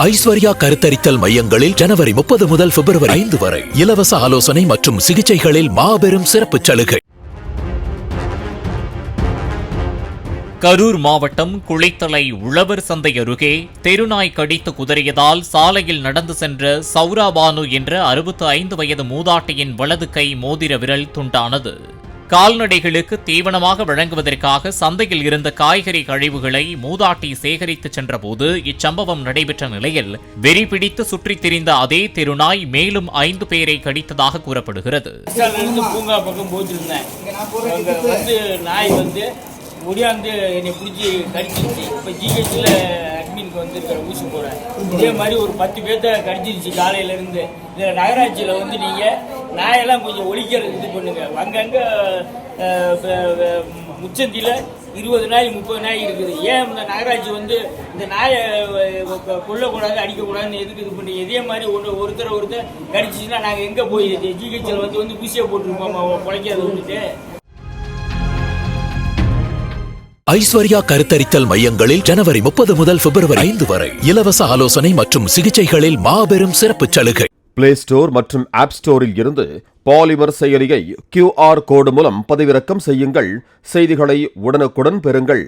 ஐஸ்வர்யா கருத்தரித்தல் மையங்களில் ஜனவரி 30 முதல் பிப்ரவரி 5 வரை இலவச ஆலோசனை மற்றும் சிகிச்சைகளில் மாபெரும் சிறப்பு சலுகை. கரூர் மாவட்டம் குளித்தலை உழவர் சந்தை அருகே தெருநாய் கடித்து குதறியதால் சாலையில் நடந்து சென்ற சௌராபானு என்ற 65 வயது மூதாட்டியின் வலது கை மோதிர விரல் துண்டானது. கால்நடைகளுக்கு தீவனமாக வழங்குவதற்காக சந்தையில் இருந்த காய்கறி கழிவுகளை மூதாட்டி சேகரித்து சென்றபோது இச்சம்பவம் நடைபெற்ற நிலையில் வெறி பிடித்து சுற்றித் திரிந்த அதே தெருநாய் மேலும் 5 பேரை கடித்ததாக கூறப்படுகிறது. பூங்கா பக்கம் போயிட்டு நாய் முடியாந்து என்னை பிடிச்சி கடிச்சிருச்சு. இப்போ ஜிஹெச்சில் அட்மினுக்கு வந்துருக்கிற ஊசி போகிறேன். இதே மாதிரி ஒரு 10 பேர்த்த கடிச்சிருச்சு காலையிலேருந்து. இதில் நகராட்சியில் நீங்கள் நாயெல்லாம் கொஞ்சம் ஒழிக்கிறது இது பண்ணுங்க. அங்கங்கே முச்சந்தியில் 20 நாய் 30 நாய் இருக்குது. ஏன் இந்த நகராட்சி இந்த நாயை கொல்லக்கூடாது அடிக்கக்கூடாதுன்னு எதுக்கு இது பண்ணி இதே மாதிரி ஒருத்தர் கடிச்சிச்சுன்னா நாங்கள் எங்கே போய் ஜிஹெச்சில் ஊசியை போட்டுருப்போம் பிழைக்காது வந்துட்டு. ஐஸ்வர்யா கருத்தரித்தல் மையங்களில் ஜனவரி 30 முதல் பிப்ரவரி 5 வரை இலவச ஆலோசனை மற்றும் சிகிச்சைகளில் மாபெரும் சிறப்பு சலுகை. பிளே ஸ்டோர் மற்றும் ஆப் ஸ்டோரில் இருந்து பாலிமர் செயலியை QR கோடு மூலம் பதிவிறக்கம் செய்யுங்கள். செய்திகளை உடனுக்குடன் பெறுங்கள்.